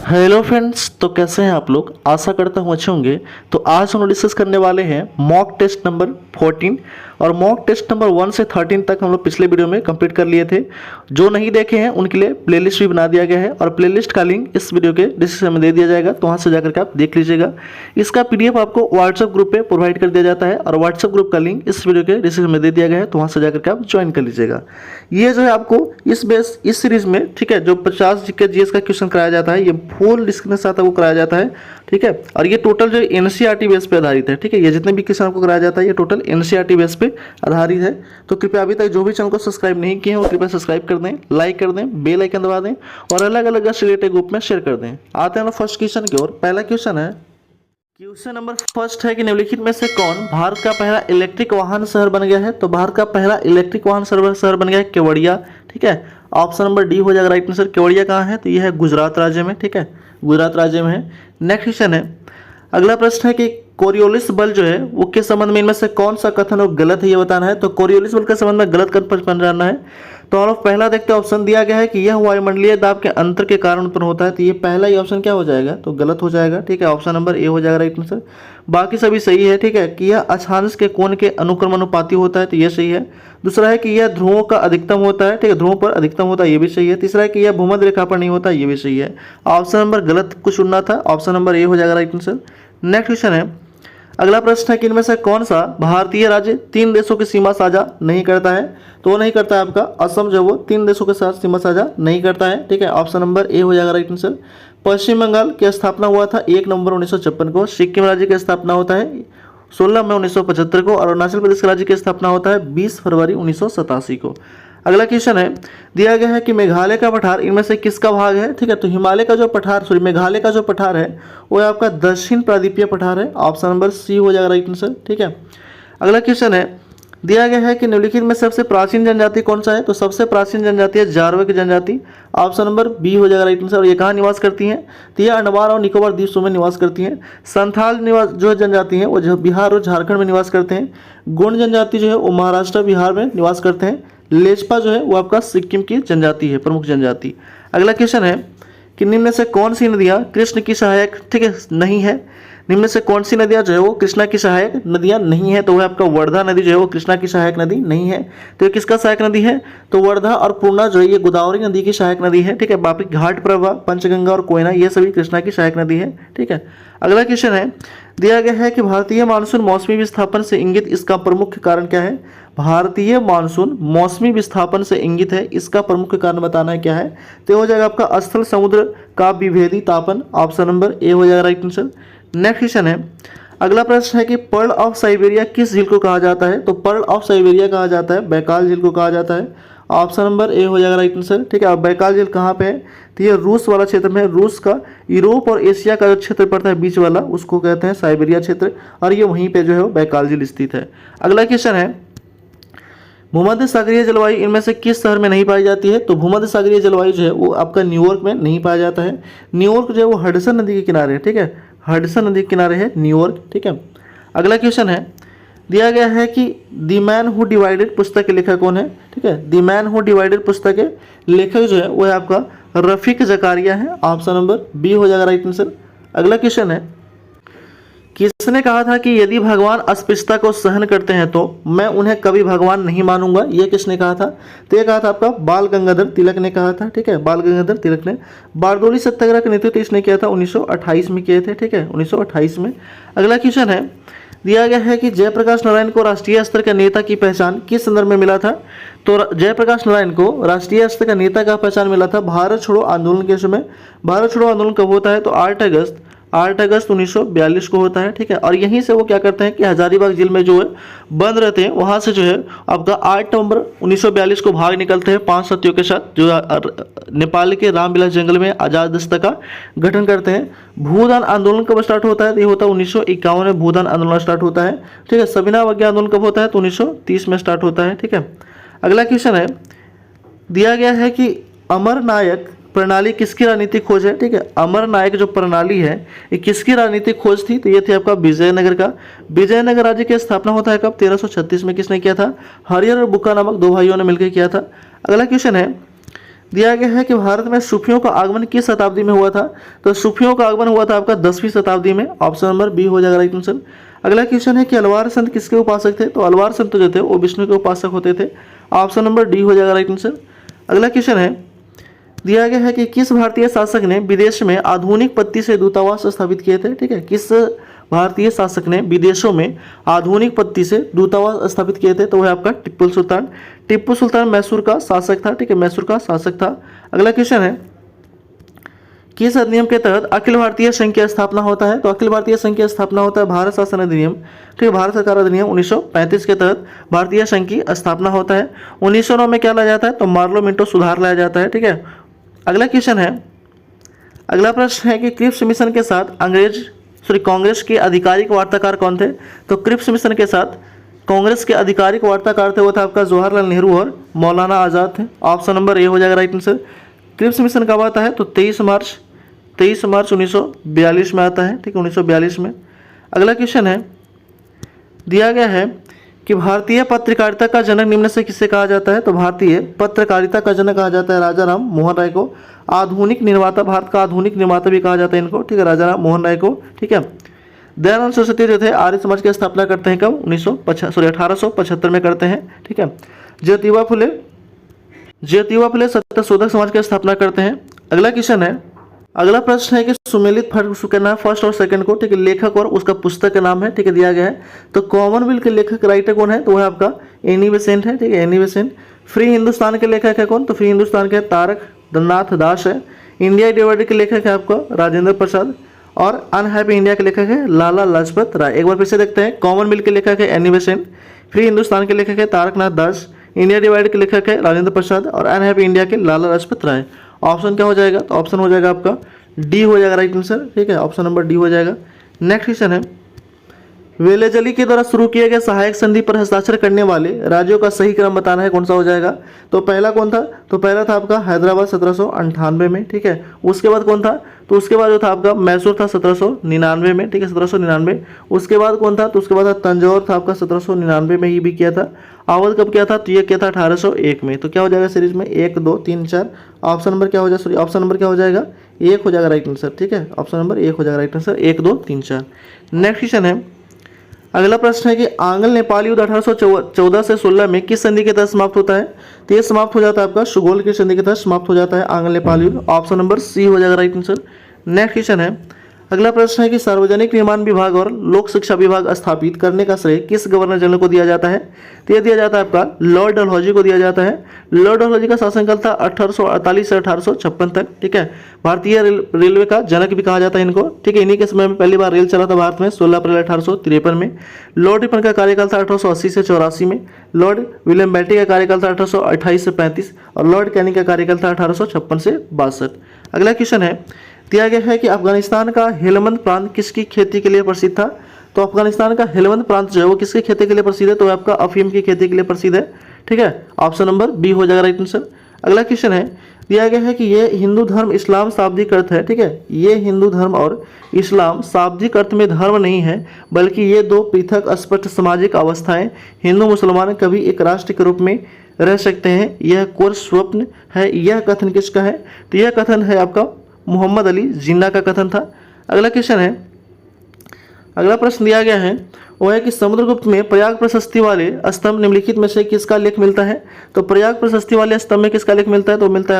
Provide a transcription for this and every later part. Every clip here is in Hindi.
हेलो फ्रेंड्स, तो कैसे हैं आप लोग। आशा करता हूँ अच्छे होंगे। तो आज हम लोग डिस्कस करने वाले हैं मॉक टेस्ट नंबर 14 और मॉक टेस्ट नंबर 1 से 13 तक हम लोग पिछले वीडियो में कंप्लीट कर लिए थे। जो नहीं देखे हैं उनके लिए प्लेलिस्ट भी बना दिया गया है और प्लेलिस्ट का लिंक इस वीडियो के डिस्क्रिप्शन में दे दिया जाएगा, तो वहाँ से जाकर के आप देख लीजिएगा। इसका PDF आपको व्हाट्सएप ग्रुप पे प्रोवाइड कर दिया जाता है और व्हाट्सएप ग्रुप का लिंक इस वीडियो के डिस्क्रिप्शन में दे दिया गया है, तो वहाँ से जाकर के आप ज्वाइन कर लीजिएगा। ये जो है आपको इस सीरीज में, ठीक है, जो 50 जीके जीएस का क्वेश्चन कराया जाता है, ये फुल डिस्क्रिप्शन के साथ आपको कराया जाता है, ठीक है। और ये टोटल जो NCERT बेस पे आधारित है, ठीक है। ये जितने भी क्वेश्चन आपको कराया जाता है ये टोटल NCERT बेस पे आधारित है। तो कृपया अभी तक जो भी चैनल को सब्सक्राइब नहीं किए हैं वो कृपया सब्सक्राइब कर दें, लाइक कर दें, बेल आइकन दबा दें और अलग अलग रिलेटेड ग्रुप में शेयर कर दें। आते हैं ना फर्स्ट क्वेश्चन की ओर। पहला क्वेश्चन है, क्वेश्चन नंबर फर्स्ट है कि निम्नलिखित में से कौन भारत का पहला इलेक्ट्रिक वाहन शहर बन गया है। तो भारत का पहला इलेक्ट्रिक वाहन शहर बन गया है केवड़िया, ठीक है। ऑप्शन नंबर डी हो जाएगा राइट आंसर। केवड़िया कहाँ है, तो ये है गुजरात राज्य में, ठीक है, गुजरात राज्य में है। नेक्स्ट क्वेश्चन है, अगला प्रश्न है कि कोरियोलिस बल जो है वो के संबंध में इनमें से कौन सा कथन वो गलत है, ये बताना है। तो कोरियोलिस बल के संबंध में गलत कथन जानना है। तो हम लोग पहला देखते हैं, ऑप्शन दिया गया है कि यह वायुमंडलीय दाब के अंतर के कारण उत्पन्न होता है। तो ये पहला ही ऑप्शन क्या हो जाएगा, तो गलत हो जाएगा, ठीक है। ऑप्शन नंबर ए हो जाएगा राइट आंसर। बाकी सभी सही है, ठीक है, कि यह अक्षांश के कोण के अनुक्रमानुपाती होता है, तो ये सही है। दूसरा है कि यह ध्रुवों का अधिकतम होता है, ठीक है, ध्रुवों पर अधिकतम होता है, ये भी सही है। तीसरा है कि यह भूमध्य रेखा पर नहीं होता, ये भी सही है। ऑप्शन नंबर गलत कुछ चुनना था, ऑप्शन नंबर ए हो जाएगा राइट आंसर। नेक्स्ट क्वेश्चन है, अगला प्रश्न है कि इनमें से कौन सा भारतीय राज्य 3 देशों की सीमा साझा नहीं करता है। तो वो नहीं करता है आपका असम, जो वो 3 देशों के साथ सीमा साझा नहीं करता है, ठीक है। ऑप्शन नंबर ए हो जाएगा राइट आंसर। पश्चिम बंगाल की स्थापना हुआ था 1 नवंबर 1956 को। सिक्किम राज्य की स्थापना होता है 16 मई 1975 को और अरुणाचल प्रदेश राज्य की स्थापना होता है 20 फरवरी 1987 को। अगला क्वेश्चन है, दिया गया है कि मेघालय का पठार इनमें से किसका भाग है, ठीक है। तो हिमालय का जो पठार मेघालय का जो पठार है वो आपका दक्षिण प्रायद्वीपीय पठार है। ऑप्शन नंबर सी हो जाएगा राइट आंसर, ठीक है। अगला क्वेश्चन है, दिया गया है कि निम्नलिखित में सबसे प्राचीन जनजाति कौन सा है। तो सबसे प्राचीन जनजाति है जारवा की जनजाति। ऑप्शन नंबर बी हो जाएगा राइट आंसर। और ये कहाँ निवास करती हैं, तो ये अंडमान और निकोबार द्वीपों में निवास करती हैं। संथाल निवास जो जनजाति है वो जो बिहार और झारखंड में निवास करते हैं। गोंड जनजाति जो है वो महाराष्ट्र बिहार में निवास करते हैं। लेजपा जो है वो आपका सिक्किम की जनजाति है, प्रमुख जनजाति। अगला क्वेश्चन है कि निम्न में से कौन सी नदियाँ कृष्ण की सहायक, ठीक है, नहीं है। निम्न में से कौन सी नदियाँ जो है वो कृष्णा की सहायक नदियाँ नहीं है। तो वह आपका वर्धा नदी जो है वो कृष्णा की सहायक नदी नहीं है। तो ये किसका सहायक नदी है, तो वर्धा और पूर्णा जो है ये गोदावरी नदी की सहायक नदी है, ठीक है। बाकी घाट प्रभा, पंचगंगा और कोयना ये सभी कृष्णा की सहायक नदी है, ठीक है। अगला क्वेश्चन है, दिया गया है कि भारतीय मानसून मौसमी विस्थापन से इंगित इसका प्रमुख कारण क्या है। भारतीय मानसून मौसमी विस्थापन से इंगित है, इसका प्रमुख कारण बताना है क्या है। तो हो जाएगा आपका स्थल समुद्र का विभेदी तापन। ऑप्शन नंबर ए हो जाएगा राइट आंसर। नेक्स्ट क्वेश्चन है, अगला प्रश्न है कि पर्ल ऑफ साइबेरिया किस झील को कहा जाता है। तो पर्ल ऑफ साइबेरिया कहा जाता है बैकाल झील को कहा जाता है। ऑप्शन नंबर ए हो जाएगा राइट आंसर, ठीक है। अब बैकाल झील कहाँ पे है, तो ये रूस वाला क्षेत्र में है। रूस का यूरोप और एशिया का जो क्षेत्र पड़ता है बीच वाला, उसको कहते हैं साइबेरिया क्षेत्र, और ये वहीं पे जो है बैकाल झील स्थित है। अगला क्वेश्चन है, भूमध्य सागरीय जलवायु इनमें से किस शहर में नहीं पाई जाती है। तो भूमध्य सागरीय जलवायु जो है वो आपका न्यूयॉर्क में नहीं पाया जाता है। न्यूयॉर्क जो है वो हडसन नदी के किनारे है, ठीक है, हडसन नदी के किनारे है न्यूयॉर्क, ठीक है। अगला क्वेश्चन है, दिया गया है कि द मैन हु डिवाइडेड पुस्तक के लेखक कौन है, ठीक है। द मैन हु डिवाइडेड पुस्तक के लेखक जो है वो है आपका रफीक जकारिया है। ऑप्शन नंबर बी हो जाएगा राइट आंसर। अगला क्वेश्चन है, किसने कहा था कि यदि भगवान अस्पृश्यता को सहन करते हैं तो मैं उन्हें कभी भगवान नहीं मानूंगा। ये किसने कहा था, तो ये कहा था आपका बाल गंगाधर तिलक ने कहा था, ठीक है, बाल गंगाधर तिलक ने। बारडोली सत्याग्रह का नेतृत्व इसने किया था 1928 में किए थे, ठीक है, 1928 में। अगला क्वेश्चन है, दिया गया है कि जयप्रकाश नारायण को राष्ट्रीय स्तर का नेता की पहचान किस संदर्भ में मिला था। तो जयप्रकाश नारायण को राष्ट्रीय स्तर का नेता का पहचान मिला था भारत छोड़ो आंदोलन के समय। भारत छोड़ो आंदोलन कब होता है, तो 8 अगस्त 1942 को होता है, ठीक है। और यहीं से वो क्या करते हैं कि हजारीबाग जेल में जो है बंद रहते हैं, वहाँ से जो है आपका 8 नवंबर 1942 को भाग निकलते हैं 5 साथियों के साथ, जो नेपाल के रामविलास जंगल में आज़ाद दस्ता का गठन करते हैं। भूदान आंदोलन कब स्टार्ट होता है, तो ये होता है 1951 में भूदान आंदोलन स्टार्ट होता है, ठीक है। सविना अवज्ञा आंदोलन कब होता है, तो 1930 में स्टार्ट होता है, ठीक है। अगला क्वेश्चन है, दिया गया है कि अमर नायक प्रणाली किसकी राजनीतिक खोज है? ठीक है, अमर नायक जो प्रणाली है ये किसकी राजनीतिक खोज थी? तो ये थी आपका विजयनगर का। विजयनगर राज्य की स्थापना होता है कब? 1336 में। किसने किया था? हरिहर और बुक्का नामक दो भाइयों ने मिलकर किया था। अगला क्वेश्चन है, दिया गया है कि भारत में सूफियों का आगमन किस शताब्दी में हुआ था? तो सूफियों का आगमन हुआ था आपका 10वीं शताब्दी में। ऑप्शन नंबर बी हो जाएगा राइट आंसर। अगला क्वेश्चन है कि अलवार संत किसके उपासक थे? तो अलवार संत जो थे वो विष्णु के उपासक होते थे। ऑप्शन नंबर डी हो जाएगा राइट आंसर। अगला क्वेश्चन है, दिया गया है कि किस भारतीय शासक ने विदेश में आधुनिक पद्धति से दूतावास स्थापित किए थे? ठीक है, किस भारतीय शासक ने विदेशों में आधुनिक पद्धति से दूतावास स्थापित किए थे? तो वह आपका टिप्पू सुल्तान। टिप्पू सुल्तान मैसूर का शासक था। ठीक है, मैसूर का शासक था। अगला क्वेश्चन है, किस अधिनियम के तहत अखिल भारतीय संघ की स्थापना होता है? तो अखिल भारतीय संघ की स्थापना होता है भारत शासन अधिनियम। ठीक है, भारत सरकार अधिनियम 1935 के तहत भारतीय संघ की स्थापना होता है। 1909 में क्या लाया जाता है? तो मार्लो मिंटो सुधार लाया जाता है। ठीक है, अगला क्वेश्चन है, अगला प्रश्न है कि क्रिप्स मिशन के साथ कांग्रेस के आधिकारिक वार्ताकार कौन थे? तो क्रिप्स मिशन के साथ कांग्रेस के आधिकारिक वार्ताकार थे वो था आपका जवाहरलाल नेहरू और मौलाना आज़ाद थे। ऑप्शन नंबर ए हो जाएगा राइट आंसर। क्रिप्स मिशन कब आता है? तो 23 मार्च 1942 में आता है। ठीक है, 1942 में। अगला क्वेश्चन है, दिया गया है कि भारतीय पत्रकारिता का जनक निम्न से किसे कहा जाता है? तो भारतीय पत्रकारिता का जनक कहा जाता है राजा राम मोहन राय को। आधुनिक निर्माता, भारत का आधुनिक निर्माता भी कहा जाता है इनको। ठीक है, राजा राम मोहन राय को। ठीक है, दयानंद सरस्वती जो थे आर्य समाज की स्थापना करते हैं कब? 1875 में करते हैं। ठीक है, ज्योतिबा फुले सत्यशोधक समाज की स्थापना करते हैं। अगला क्वेश्चन है, अगला प्रश्न है कि सुमेलित करना है फर्स्ट और सेकंड को। ठीक है, लेखक और उसका पुस्तक का नाम है। ठीक है, दिया गया है। तो कॉमनवेल्थ के लेखक राइटर कौन है? तो वह आपका एनी बेसेंट है। ठीक है, एनी बेसेंट। फ्री हिंदुस्तान के लेखक है कौन? तो फ्री हिंदुस्तान के तारक नाथ दास है। इंडिया डिवाइडेड के लेखक है आपका राजेंद्र प्रसाद। और अनहैप्पी इंडिया के लेखक है लाला लाजपत राय। एक बार फिर से देखते हैं, कॉमनवेल्थ के लेखक है एनी बेसेंट, फ्री हिंदुस्तान के लेखक है तारकनाथ दास, इंडिया डिवाइडेड के लेखक है राजेंद्र प्रसाद और अनहैप्पी इंडिया के लाला लाजपत राय। ऑप्शन क्या हो जाएगा? तो ऑप्शन हो जाएगा आपका डी हो जाएगा राइट आंसर। ठीक है, ऑप्शन नंबर डी हो जाएगा। नेक्स्ट क्वेश्चन है, वेलेजली के द्वारा शुरू किए गए सहायक संधि पर हस्ताक्षर करने वाले राज्यों का सही क्रम बताना है, कौन सा हो जाएगा? तो पहला कौन था? तो पहला था आपका हैदराबाद 1798 में। ठीक है, उसके बाद कौन था? तो उसके बाद जो था आपका मैसूर था 1799 में। ठीक है, 1799। उसके बाद कौन था? तो उसके बाद तंजौर था आपका 1799 में, ये भी किया था। अवध कब किया था? तो ये किया था 1801 में। तो क्या हो जाएगा सीरीज में? 1 2 3 4। ऑप्शन नंबर क्या हो जाएगा? सॉरी, ऑप्शन नंबर क्या हो जाएगा? 1 हो जाएगा राइट आंसर। ठीक है, ऑप्शन नंबर 1 हो जाएगा राइट आंसर। 1 2 3 4। नेक्स्ट क्वेश्चन है, अगला प्रश्न है कि आंग्ल नेपाल युद्ध 1814 से 16 में किस संधि के तहत समाप्त होता है? तो ये समाप्त हो जाता है आपका सुगौल की संधि के तहत समाप्त हो जाता है आंग्ल नेपाल युद्ध। ऑप्शन नंबर सी हो जाएगा राइट आंसर। नेक्स्ट क्वेश्चन है, अगला प्रश्न है कि सार्वजनिक निर्माण विभाग और लोक शिक्षा विभाग स्थापित करने का श्रेय किस गवर्नर जनरल को दिया जाता है? तो यह दिया जाता है आपका लॉर्ड डलहौजी को दिया जाता है। लॉर्ड डलहौजी का शासनकाल था 1848 से 1856 तक। ठीक है, भारतीय रेलवे का जनक भी कहा जाता है इनको। ठीक है, इन्हीं के समय में पहली बार रेल चला था भारत में 16 अप्रैल 1853 में। लॉर्ड रिपन का कार्यकाल था 1880 से 84 में। लॉर्ड विलियम बेल्टी का कार्यकाल था 1828 से 35 और लॉर्ड कैनिंग का कार्यकाल था 1856 से 62। अगला क्वेश्चन है, दिया गया है कि अफगानिस्तान का हेलमंद प्रांत किसकी खेती के लिए प्रसिद्ध था? तो अफगानिस्तान का हेलमंद प्रांत जो है वो किसकी खेती के लिए प्रसिद्ध है? तो आपका अफीम की खेती के लिए प्रसिद्ध है। ठीक है, ऑप्शन नंबर बी हो जाएगा राइट आंसर। अगला क्वेश्चन है, दिया गया है कि ये हिंदू धर्म इस्लाम शाब्दिक अर्थ है। ठीक है, ये हिंदू धर्म और इस्लाम शाब्दिक अर्थ में धर्म नहीं है, बल्कि ये दो पृथक स्पष्ट सामाजिक अवस्थाएं। हिंदू मुसलमान कभी एक राष्ट्र के रूप में रह सकते हैं, यह कोर स्वप्न है। यह कथन किसका है? तो यह कथन है आपका मोहम्मद अली जिन्ना का कथन था। अगला क्वेश्चन है, अगला प्रश्न दिया गया है वो है कि समुद्रगुप्त में प्रयाग प्रशस्ति वाले स्तंभ निम्नलिखित में से किसका लेख मिलता है? तो प्रयाग प्रशस्ति वाले स्तंभ में किसका लेख मिलता है? तो मिलता है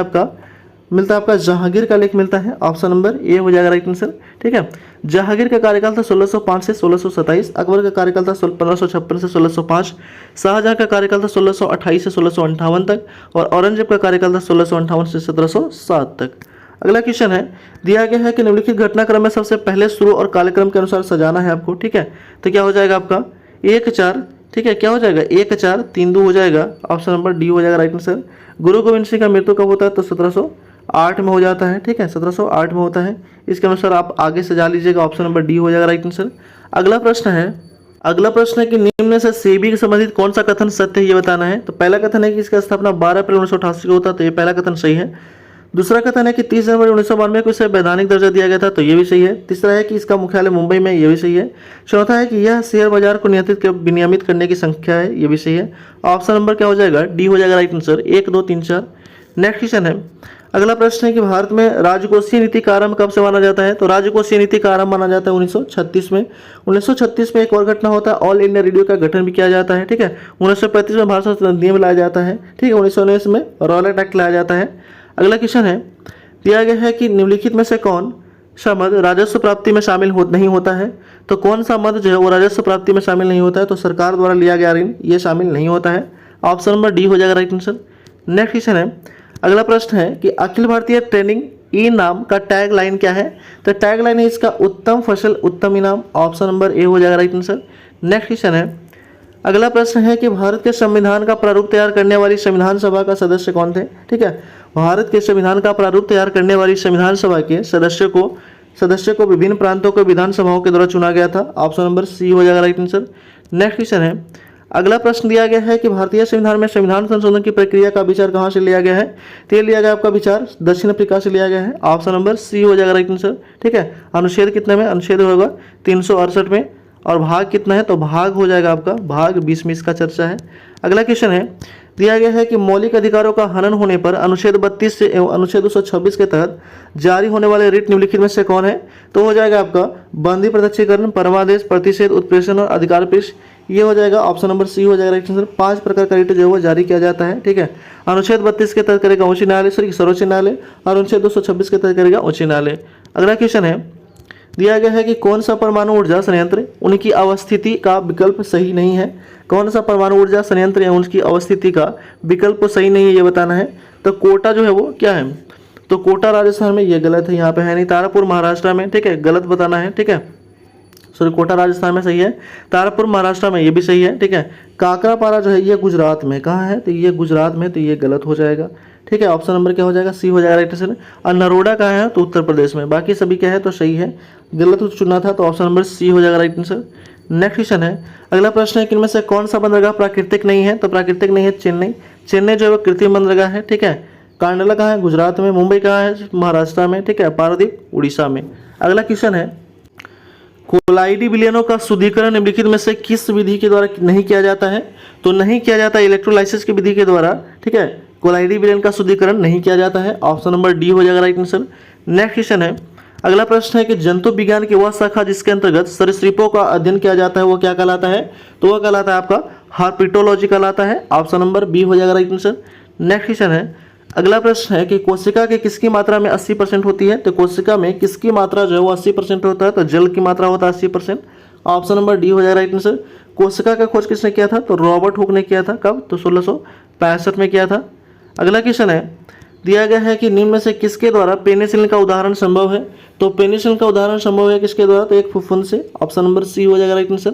आपका जहांगीर का लेख मिलता है। ऑप्शन नंबर ए हो जाएगा राइट आंसर। ठीक है, जहांगीर का कार्यकाल था 1605 से 1627। अकबर का कार्यकाल था 1556 से 1605। शाहजहां का कार्यकाल था 1628 से 1658 तक और औरंगजेब का कार्यकाल था 1658 से 1707 तक। अगला क्वेश्चन है, दिया गया है कि निम्नलिखित घटनाक्रम में सबसे पहले शुरू और कालक्रम के अनुसार सजाना है आपको। ठीक है, तो क्या हो जाएगा आपका 1 4। ठीक है, क्या हो जाएगा 1 4 3 2 हो जाएगा। ऑप्शन नंबर डी हो जाएगा राइट आंसर। गुरु गोविंद सिंह का मृत्यु कब होता है? तो 1708 में हो जाता है। ठीक है, 1708 में होता है। इसके अनुसार आप आगे सजा लीजिएगा। ऑप्शन नंबर डी हो जाएगा राइट आंसर। अगला प्रश्न है कि निम्न में से सेबी के संबंधित कौन सा कथन सत्य है ये बताना है। तो पहला कथन है कि इसका स्थापना 12 अप्रैल 1988 को होता है, तो ये पहला कथन सही है। दूसरा कथन है कि 30 जनवरी 1992 को इसे वैधानिक दर्जा दिया गया था, तो ये भी सही है। तीसरा है कि इसका मुख्यालय मुंबई में, ये भी सही है। चौथा है कि यह शेयर बाजार को विनियमित करने की संख्या है, ये भी सही है। ऑप्शन नंबर क्या हो जाएगा, डी हो जाएगा राइट आंसर, 1 2 3 4। नेक्स्ट क्वेश्चन है, अगला प्रश्न है कि भारत में राजकोषीय नीति का आरंभ कब से माना जाता है? तो राजकोषीय नीति का आरंभ माना जाता है 1936 में। 1936 में एक और घटना होता है, ऑल इंडिया रेडियो का गठन भी किया जाता है, ठीक है। 1935 में भारत संसद नियम लाया जाता है, ठीक है। 1919 में रॉलेट एक्ट लाया जाता है। अगला क्वेश्चन है, दिया गया है कि निम्नलिखित में से कौन सा मद राजस्व प्राप्ति में शामिल नहीं होता है? तो कौन सा मद जो है वो राजस्व प्राप्ति में शामिल नहीं होता है? तो सरकार द्वारा लिया गया ऋण ये शामिल नहीं होता है। ऑप्शन नंबर डी हो जाएगा राइट आंसर। नेक्स्ट क्वेश्चन है, अगला प्रश्न है कि अखिल भारतीय ट्रेनिंग इनाम का टैग लाइन क्या है? तो टैग लाइन है इसका उत्तम फसल उत्तम इनाम। ऑप्शन नंबर ए हो जाएगा राइट आंसर। नेक्स्ट क्वेश्चन है, अगला प्रश्न है कि भारत के संविधान का प्रारूप तैयार करने वाली संविधान सभा का सदस्य कौन थे? ठीक है, भारत के संविधान का प्रारूप तैयार करने वाली संविधान सभा के सदस्य को विभिन्न प्रांतों के विधानसभाओं के द्वारा चुना गया था। ऑप्शन नंबर सी हो जाएगा राइट आंसर। नेक्स्ट क्वेश्चन है, अगला प्रश्न दिया गया है कि भारतीय संविधान में संविधान संशोधन की प्रक्रिया का विचार कहाँ से लिया गया है? तो ये लिया गया आपका विचार दक्षिण अफ्रीका से लिया गया है। ऑप्शन नंबर सी हो जाएगा राइट आंसर, ठीक है। अनुच्छेद कितने में? अनुच्छेद होगा 368 में। और भाग कितना है? तो भाग हो जाएगा आपका भाग 20 में इसका चर्चा है। अगला क्वेश्चन है, दिया गया है कि मौलिक अधिकारों का हनन होने पर अनुच्छेद 32 से अनुच्छेद 226 के तहत जारी होने वाले रिट निम्नलिखित में से कौन है? तो हो जाएगा आपका बंदी प्रत्यक्षीकरण, परमादेश, प्रतिषेध, उत्प्रेषण और अधिकार पेश। ये हो जाएगा ऑप्शन नंबर सी हो जाएगा राइट आंसर। 5 प्रकार का रिट जो है वो जारी किया जाता है, ठीक है। अनुच्छेद 32 के तहत करेगा उच्च न्यायालय, सर्वोच्च न्यायालय, और अनुच्छेद 226 के तहत करेगा उच्च न्यायालय। अगला क्वेश्चन है, दिया गया है कि कौन सा परमाणु ऊर्जा संयंत्र उनकी अवस्थिति का विकल्प सही नहीं है? कौन सा परमाणु ऊर्जा संयंत्र या उनकी अवस्थिति का विकल्प सही नहीं है ये बताना है। तो कोटा जो है वो क्या है? तो कोटा राजस्थान में, ये गलत है, यहाँ पे है नहीं। तारापुर महाराष्ट्र में, ठीक है, गलत बताना है, ठीक है। सॉरी, कोटा राजस्थान में सही है, तारापुर महाराष्ट्र में, ये भी सही है, ठीक है। काकरापारा जो है ये गुजरात में, कहाँ है? तो ये गुजरात में, तो ये गलत हो जाएगा, ठीक है। ऑप्शन नंबर क्या हो जाएगा? सी हो जाएगा राइट आंसर। और नरोडा कहाँ है? तो उत्तर प्रदेश में। बाकी सभी क्या है? तो सही है, गलत चुना था, तो ऑप्शन नंबर सी हो जाएगा राइट आंसर। नेक्स्ट क्वेश्चन है, अगला प्रश्न है कि इनमें से कौन सा बंदरगाह प्राकृतिक नहीं है? तो प्राकृतिक नहीं है चेन्नई। चेन्नई जो है वो कृत्रिम बंदरगाह है, ठीक है। कांडला कहाँ है? गुजरात में। मुंबई कहाँ है? महाराष्ट्र में, ठीक है। पारादीप उड़ीसा में। अगला क्वेश्चन है, कोलाइडी विलयनों का शुद्धिकरण निम्नलिखित में से किस विधि के द्वारा नहीं किया जाता है? तो नहीं किया जाता इलेक्ट्रोलाइसिस की विधि के द्वारा, ठीक है। कोलाइडी विलयन का शुद्धिकरण नहीं किया जाता है। ऑप्शन नंबर डी हो जाएगा राइट आंसर। नेक्स्ट क्वेश्चन है, अगला प्रश्न है कि जंतु विज्ञान की वह शाखा जिसके अंतर्गत सरीसृपों का अध्ययन किया जाता है वो क्या कहलाता है? तो वह कहलाता है आपका हार्पिटोलॉजी कहलाता है। ऑप्शन नंबर बी हो जाएगा राइट आंसर। नेक्स्ट क्वेश्चन है, अगला प्रश्न है कि कोशिका के किसकी मात्रा में 80% होती है? तो कोशिका में किसकी मात्रा जो है वो 80% होता है? तो जल की मात्रा होता है 80%। ऑप्शन नंबर डी हो जाएगा राइट आंसर। कोशिका का खोज किसने किया था? तो रॉबर्ट हुक ने किया था। कब? तो 1665 में किया था। अगला क्वेश्चन है, दिया गया है कि निम्न में से किसके द्वारा पेनिसिलिन का उदाहरण संभव है? तो पेनिसिलिन का उदाहरण संभव है किसके द्वारा? तो एक फफूंद से। ऑप्शन नंबर सी हो जाएगा राइट आंसर।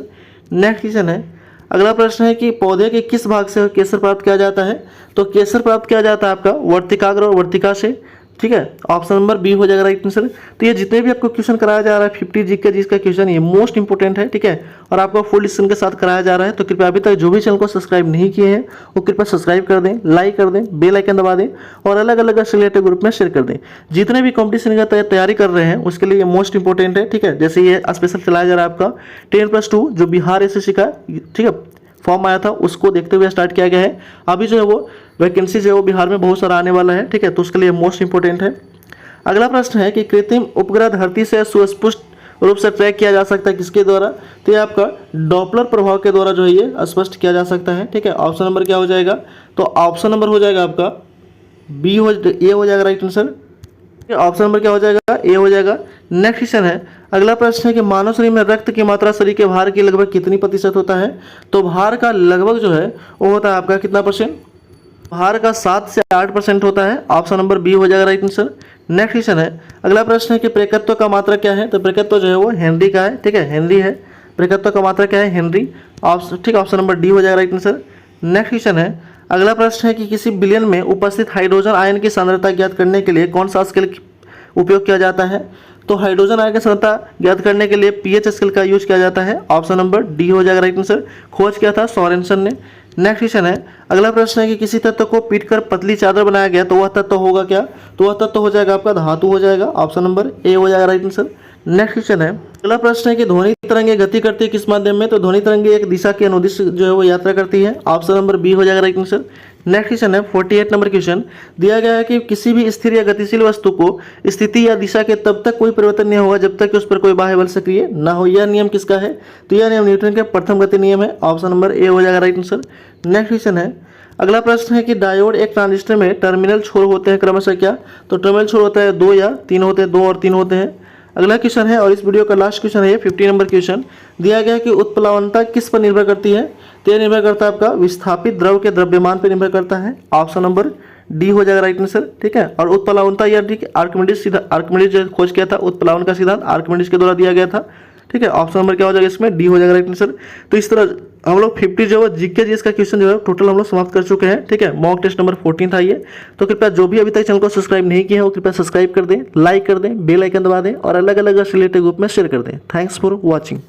नेक्स्ट क्वेश्चन है, अगला प्रश्न है कि पौधे के किस भाग से केसर प्राप्त किया जाता है? तो केसर प्राप्त किया जाता है आपका वर्तिकाग्र और वर्तिका से, ठीक है। ऑप्शन नंबर बी हो जाएगा राइट आंसर। तो ये जितने भी आपको क्वेश्चन कराया जा रहा है 50 जी का जिसका क्वेश्चन ये मोस्ट इंपोर्टेंट है, ठीक है। और आपको फुल डिस्कशन के साथ कराया जा रहा है। तो कृपया अभी तक जो भी चैनल को सब्सक्राइब नहीं किए हैं वो कृपया सब्सक्राइब कर दें, लाइक कर दें, बेल आइकन दबा दें और अलग अलग रिलेटेड ग्रुप में शेयर कर दें। जितने भी कॉम्पिटिशन का तैयारी कर रहे हैं उसके लिए ये मोस्ट इंपोर्टेंट है, ठीक है। जैसे ये स्पेशल चलाया जा रहा है आपका 10+2 जो बिहार एसएससी का, ठीक है, फॉर्म आया था उसको देखते हुए स्टार्ट किया गया है। अभी जो है वो वैकेंसी जो है वो बिहार में बहुत सारा आने वाला है, ठीक है। तो उसके लिए मोस्ट इंपोर्टेंट है। अगला प्रश्न है कि कृत्रिम उपग्रह धरती से सुस्पष्ट रूप से ट्रैक किया जा सकता है किसके द्वारा? तो ये आपका डॉपलर प्रभाव के द्वारा जो है ये स्पष्ट किया जा सकता है, ठीक है। ऑप्शन नंबर क्या हो जाएगा? तो ऑप्शन नंबर हो जाएगा आपका बी ए हो जाएगा राइट आंसर। ऑप्शन नंबर क्या हो जाएगा? ए हो जाएगा। नेक्स्ट क्वेश्चन है, अगला प्रश्न है कि मानव शरीर में रक्त की मात्रा शरीर के भार की लगभग कितनी प्रतिशत होता है? तो भार का लगभग जो है वो होता है आपका कितना परसेंट? भार का 7 से 8% होता है। ऑप्शन नंबर बी हो जाएगा राइट आंसर। नेक्स्ट क्वेश्चन है, अगला प्रश्न है कि प्रेकत्व का मात्रा क्या है? तो प्रेकत्व जो है वो हेनरी का है, ठीक है, हेनरी है। प्रेकत्व का मात्रा क्या है? हेनरी। ठीक, ऑप्शन नंबर डी हो जाएगा राइट आंसर। नेक्स्ट क्वेश्चन है, अगला प्रश्न है कि किसी विलयन में उपस्थित हाइड्रोजन आयन की सांद्रता ज्ञात करने के लिए कौन सा स्केल उपयोग किया जाता है? तो हाइड्रोजन आयन की सांद्रता ज्ञात करने के लिए पीएच स्केल का यूज किया जाता है। ऑप्शन नंबर डी हो जाएगा राइट आंसर। खोज किया था सोरेनसन ने। नेक्स्ट क्वेश्चन है, अगला प्रश्न है कि किसी तत्व को पीटकर पतली चादर बनाया गया तो वह तत्व होगा क्या? तो वह तत्व हो जाएगा आपका धातु हो जाएगा, ऑप्शन नंबर ए हो जाएगा राइट आंसर। नेक्स्ट क्वेश्चन है, अगला प्रश्न है कि ध्वनि तरंगे गति करती है किस माध्यम में? तो ध्वनि तरंगे एक दिशा के अनुदिश जो है वो यात्रा करती है, ऑप्शन नंबर बी हो जाएगा राइट आंसर। नेक्स्ट क्वेश्चन है 48 नंबर क्वेश्चन, दिया गया है कि किसी भी स्थिर या गतिशील वस्तु को स्थिति या दिशा के तब तक कोई परिवर्तन नहीं होगा जब तक कि उस पर कोई बाह्य बल सक्रिय न हो। यह नियम किसका है? तो यह नियम न्यूटन के प्रथम गति नियम है, ऑप्शन नंबर ए हो जाएगा राइट आंसर। नेक्स्ट क्वेश्चन है, अगला प्रश्न है कि डायोड एक ट्रांजिस्टर में टर्मिनल छोर होते हैं क्रमशः क्या? तो टर्मिनल छोर होता है 2 या 3 होते हैं, 2 और 3 होते हैं। अगला क्वेश्चन है और इस वीडियो का लास्ट क्वेश्चन है 50 नंबर क्वेश्चन, दिया गया है कि उत्प्लावनता किस पर निर्भर करती है? तो यह निर्भर करता है आपका विस्थापित द्रव के द्रव्यमान पर निर्भर करता है, ऑप्शन नंबर डी हो जाएगा राइट आंसर। ठीक है, और उत्प्लावनता या आर्किमिडीज जो खोज किया था उत्प्लावन का सिद्धांत आर्किमिडीज के द्वारा दिया गया था। ठीक है, ऑप्शन नंबर क्या हो जाएगा इसमें? डी हो जाएगा राइट आंसर। तो इस तरह हम लोग 50 जो है जीके जीएस का क्वेश्चन जो है टोटल हम लोग समाप्त कर चुके हैं। ठीक है, मॉक टेस्ट नंबर 14 था ये। तो कृपया जो भी अभी तक चैनल को सब्सक्राइब नहीं किया है वो कृपया सब्सक्राइब कर दें, लाइक कर दें, बेल आइकन दबा दें और अलग अलग रिलेटेड ग्रुप में शेयर कर दें। Thanks for watching.